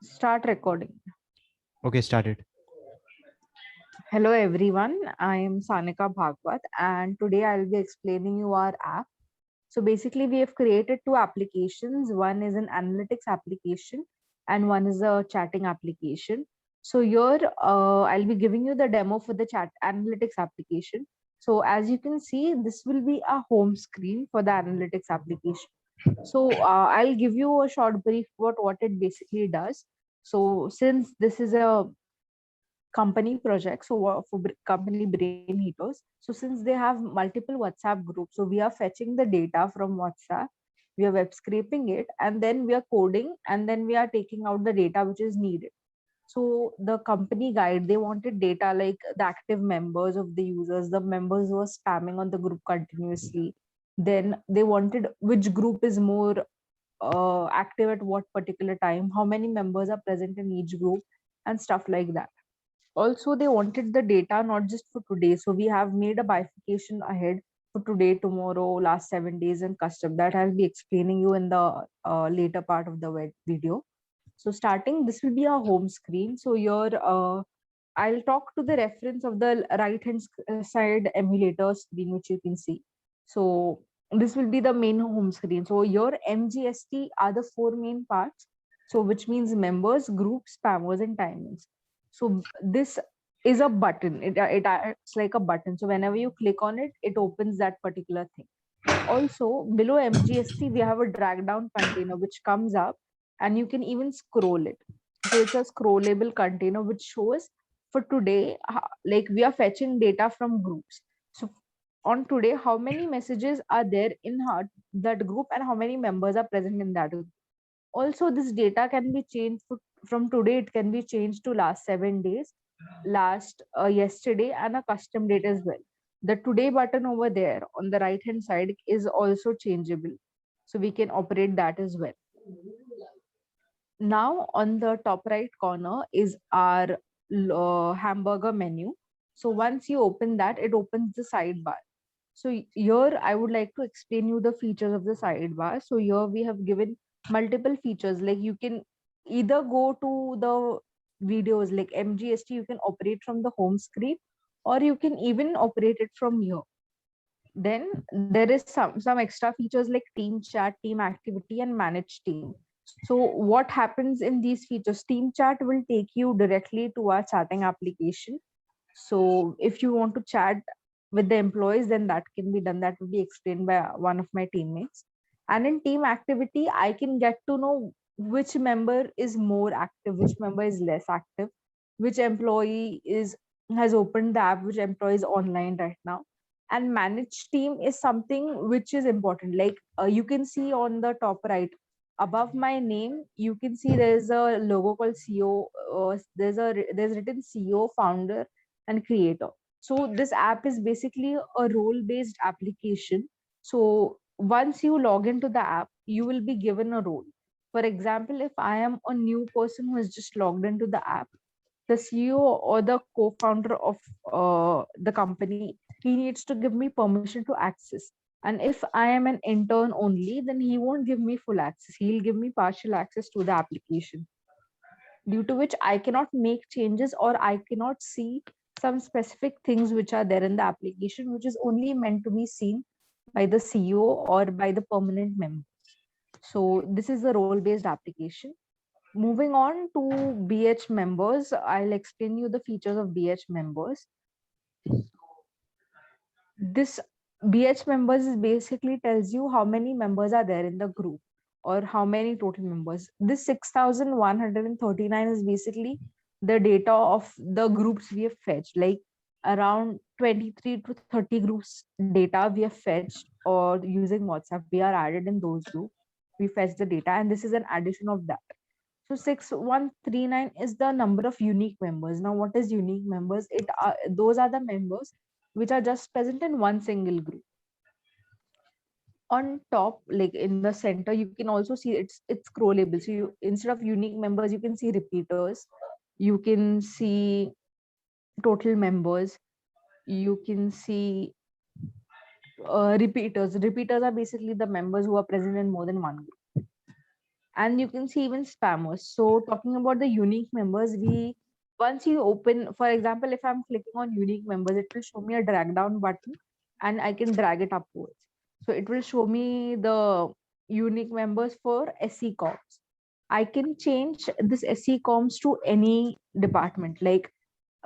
Start recording. Okay, started. Hello everyone, I am Sanika Bhagwat and today I'll be explaining you our app. So basically we have created two applications. One is an analytics application and one is a chatting application. So here I'll be giving you the demo for the chat analytics application. So as you can see, this will be a home screen for the analytics application. So I'll give you a short brief about what it basically does. So since this is a company projects for company brain heaters, so since they have multiple WhatsApp groups, so we are fetching the data from WhatsApp, we are web scraping it, and then we are coding, and then we are taking out the data which is needed. So the company guide, they wanted data like the active members of the users, the members who are spamming on the group continuously, then they wanted which group is more active at what particular time, how many members are present in each group, and stuff like that. Also they wanted the data not just for today, so we have made a bifurcation ahead for today, tomorrow, last 7 days, and custom that I'll be explaining you in the later part of the video. So starting, this will be a home screen. So here I'll talk to the reference of the right hand side emulator screen which you can see. So this will be the main home screen. So your MGST are the four main parts, so which means members, groups, spammers, and timings. So this is a button. It acts like a button. So whenever you click on it, it opens that particular thing. Also, below MGST, we have a drag down container which comes up and you can even scroll it. So it's a scrollable container which shows for today, like we are fetching data from groups. So on today, how many messages are there in that group and how many members are present in that group. Also, this data can be changed from today, it can be changed to last 7 days, last yesterday, and a custom date as well. The today button over there on the right hand side is also changeable. So we can operate that as well. Now on the top right corner is our hamburger menu. So once you open that, it opens the sidebar. So here I would like to explain you the features of the sidebar. So here we have given multiple features, like you can either go to the videos like MGST, you can operate from the home screen, or you can even operate it from here. Then there is some extra features like team chat, team activity, and manage team. So what happens in these features? Team chat will take you directly to our chatting application. So if you want to chat with the employees, then that can be done. That will be explained by one of my teammates. And in team activity, I can get to know which member is more active, which member is less active, which employee is has opened the app, which employee is online right now. And manage team is something which is important. Like you can see on the top right above my name, you can see there's a logo called CEO. There's written CEO, founder, and creator. So this app is basically a role based application. So once you log into the app, you will be given a role. For example, if I am a new person who has just logged into the app, the CEO or the co-founder of the company, he needs to give me permission to access. And if I am an intern only, then he won't give me full access. He'll give me partial access to the application, due to which I cannot make changes or I cannot see some specific things which are there in the application, which is only meant to be seen by the CEO or by the permanent member. So this is the role-based application. Moving on to BH members, I'll explain you the features of BH members. This BH members is basically tells you how many members are there in the group or how many total members. This 6,139 is basically the data of the groups we have fetched, like around 23 to 30 groups data we have fetched or using WhatsApp. We are added in those groups. We fetch the data, and this is an addition of that. So 6,139 is the number of unique members. Now, what is unique members? Those are the members which are just present in one single group. On top, like in the center, you can also see it's scrollable. So you, instead of unique members, you can see repeaters. You can see total members. You can see repeaters. Repeaters are basically the members who are present in more than one group. and you can see even spammers. So talking about the unique members, once you open, for example, if I'm clicking on unique members, it will show me a drag down button and I can drag it upwards. So it will show me the unique members for SE Corps. I can change this SE Comms to any department. Like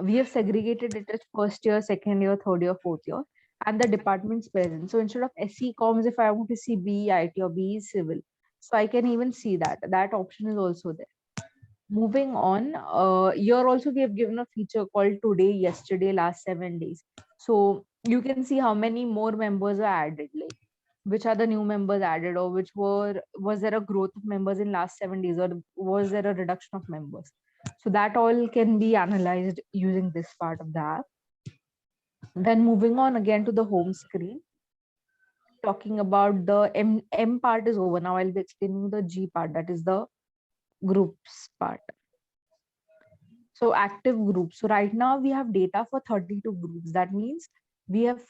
we have segregated it as first year, second year, third year, fourth year, and the departments present. So instead of SE Comms, if I want to see BE IT or BE Civil, so I can even see that. That option is also there. Moving on, here also we have given a feature called today, yesterday, last 7 days. So you can see how many more members are added, like which are the new members added, or was there a growth of members in last 7 days, or was there a reduction of members? So that all can be analyzed using this part of the app. Then moving on again to the home screen, talking about the M part is over. Now I'll be explaining the G part, that is the groups part. So active groups. So right now we have data for 32 groups. That means we have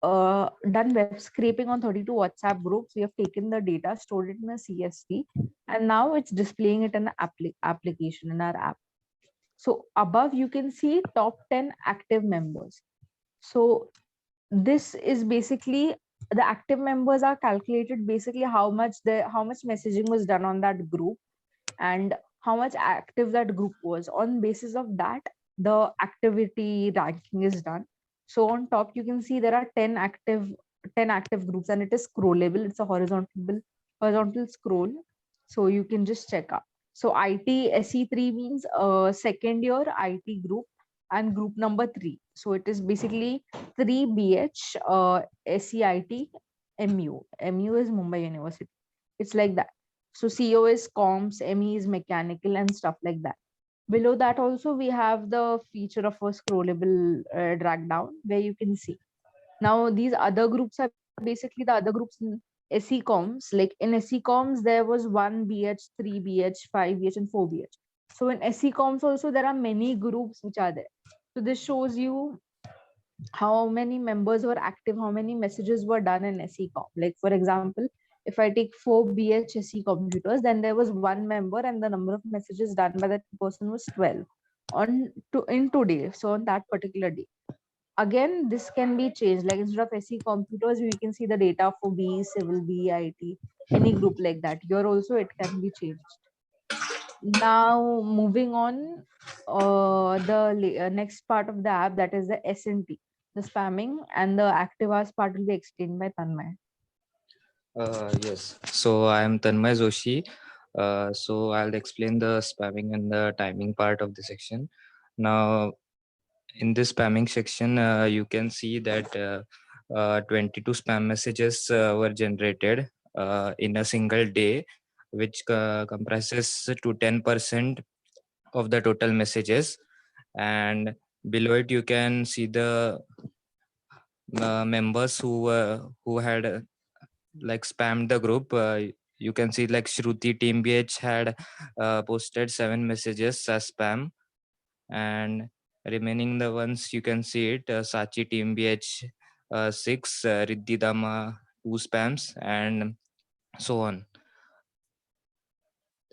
done web scraping on 32 WhatsApp groups. We have taken the data, stored it in a CSV, and now it's displaying it in the application in our app. So above you can see top 10 active members. So this is basically the active members are calculated basically how much messaging was done on that group and how much active that group was. On basis of that, the activity ranking is done. So on top you can see there are 10 active groups, and it is scrollable. It's a horizontal scroll, so you can just check out. So IT SE3 means second year IT group and group number 3. So it is basically 3 BH SEIT MU. MU is Mumbai University. It's like that. So CO is comms, ME is mechanical, and stuff like that. Below that also we have the feature of a scrollable drag down where you can see. Now these other groups are basically the other groups in SE comms. Like in SE comms there was 1 BH, 3 BH, 5 BH, and 4 BH. So in SE comms also there are many groups which are there. So this shows you how many members were active, how many messages were done in SECOM. Like for example, if I take 4 BHSE computers, then there was one member and the number of messages done by that person was 12 in today. So on that particular day. Again, this can be changed. Like instead of SE computers, we can see the data for BE Civil, BE IT, any group like that. Here also it can be changed. Now moving on, the next part of the app, that is the SNT, the spamming, and the active hours part will be explained by Tanmay. Yes, so I am Tanmay Joshi. So I'll explain the spamming and the timing part of the section. Now, in this spamming section, you can see that 22 spam messages were generated in a single day, which comprises to 10% of the total messages. And below it, you can see the members who had like spammed the group. You can see like Shruti Team BH had posted 7 messages as spam, and remaining the ones you can see it Sachi Team BH 6, Riddhi Dama 2 spams, and so on.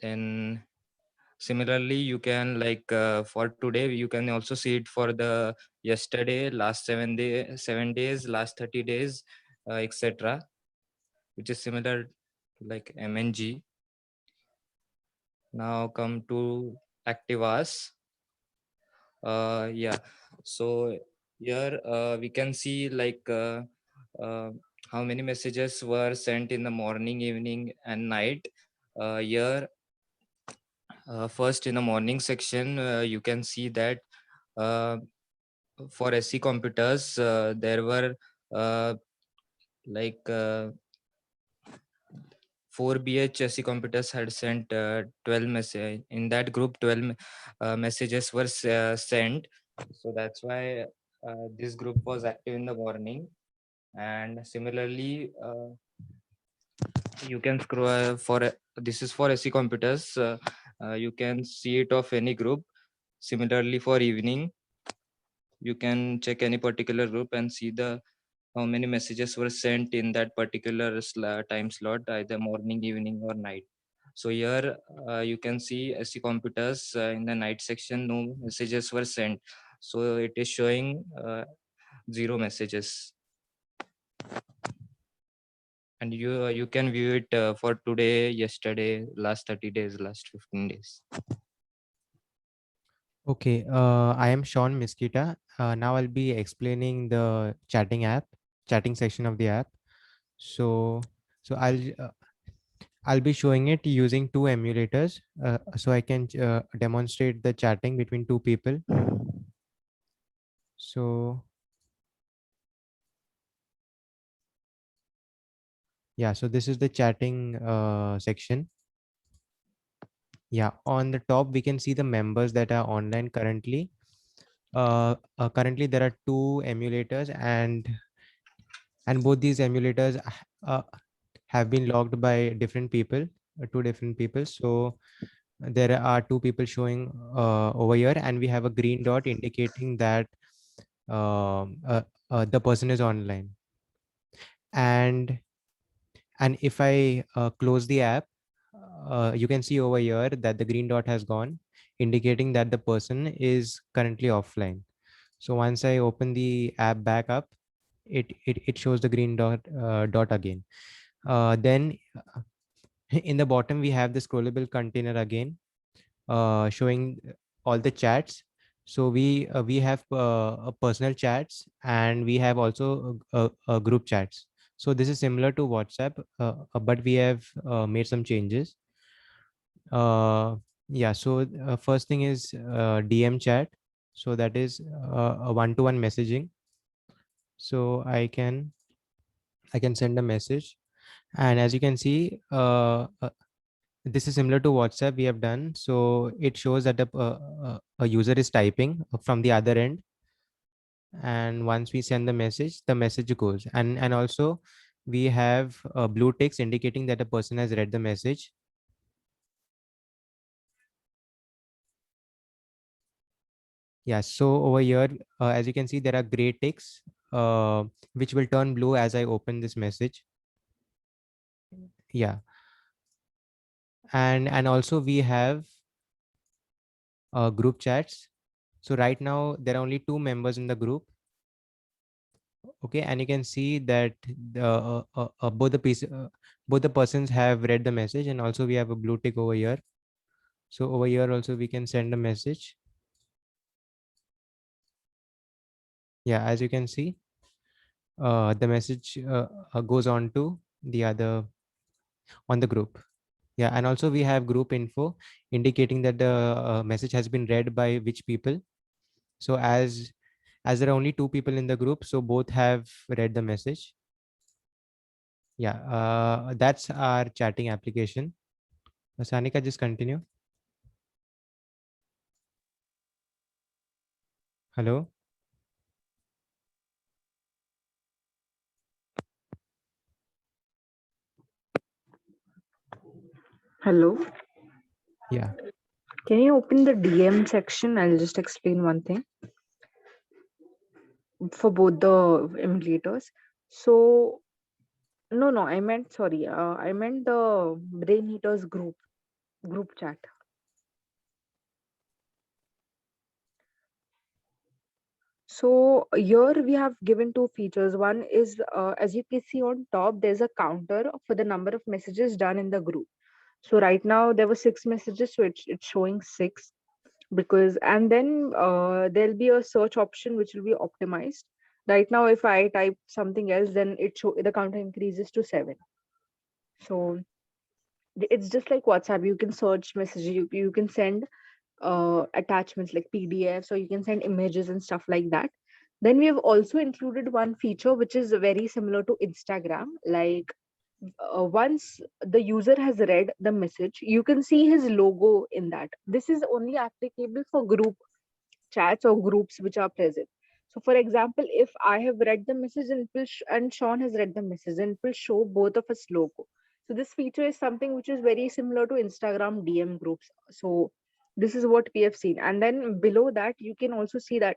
Then similarly you can like for today you can also see it for the yesterday, last 7 days, last 30 days, etc., which is similar to like MNG. Now come to active hours. Yeah, so here we can see like how many messages were sent in the morning, evening, and night. Here first in the morning section you can see that for SC computers there were like 4 BHSC computers had sent 12 messages. In that group, 12 messages were sent. So that's why this group was active in the morning. And similarly, you can scroll this is for SC computers. You can see it of any group. Similarly, for evening, you can check any particular group and see the how many messages were sent in that particular time slot, either morning, evening, or night. So here you can see SC Computers in the night section, no messages were sent. So it is showing 0 messages. And you can view it for today, yesterday, last 30 days, last 15 days. Okay, I am Sean Miskita. Now I'll be explaining the chatting section of the app. So, I'll be showing it using two emulators, so I can demonstrate the chatting between two people. So, yeah, so this is the chatting section. Yeah, on the top we can see the members that are online currently. Currently there are two emulators, and both these emulators uh, have been logged by different people, two different people. So there are two people showing over here, and we have a green dot indicating that the person is online. And if I close the app, you can see over here that the green dot has gone, indicating that the person is currently offline. So once I open the app back up, it shows the green dot again. Then in the bottom we have the scrollable container again, showing all the chats. So we have personal chats, and we have also group chats. So this is similar to WhatsApp, but we have made some changes. Yeah, so first thing is DM chat. So that is a one-to-one messaging. So I can send a message, and as you can see, this is similar to WhatsApp we have done. So it shows that a user is typing from the other end, and once we send the message goes. And also we have blue ticks indicating that a person has read the message. Yeah, so over here, as you can see, there are gray ticks, which will turn blue as I open this message. Yeah, and also we have group chats. So right now there are only two members in the group. Okay, and you can see that both the persons have read the message, and also we have a blue tick over here. So over here also we can send a message. Yeah, as you can see, the message goes on to the other on the group. Yeah, and also we have group info indicating that the message has been read by which people. So as there are only two people in the group, so both have read the message. Yeah, that's our chatting application. Sanika, just continue. Hello. Hello. Yeah. Can you open the DM section? I'll just explain one thing for both the emulators. So, no, I meant, sorry, I meant the Brain Eaters group chat. So here we have given two features. One is, as you can see on top, there's a counter for the number of messages done in the group. So right now there were 6 messages, so it's showing 6. Because and then there'll be a search option which will be optimized. Right now if I type something else, then the counter increases to 7. So it's just like WhatsApp. You can search messages, you can send attachments like PDFs, or you can send images and stuff like that. Then we have also included one feature which is very similar to Instagram. Like once the user has read the message, you can see his logo in that. This is only applicable for group chats or groups which are present. So, for example, if I have read the message and, and Sean has read the message, and it will show both of us logo. So, this feature is something which is very similar to Instagram DM groups. So, this is what we have seen. And then below that, you can also see that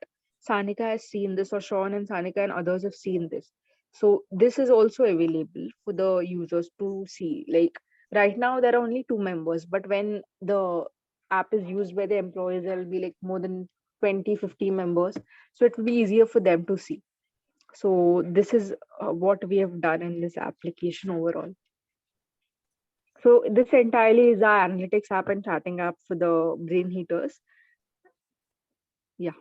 Sanika has seen this, or Sean and Sanika and others have seen this. So, this is also available for the users to see. Like, Right now, there are only 2 members, but when the app is used by the employees, there will be like more than 20, 50 members. So it will be easier for them to see. So this is what we have done in this application overall. So this entirely is our analytics app and chatting app for the brain heaters. Yeah.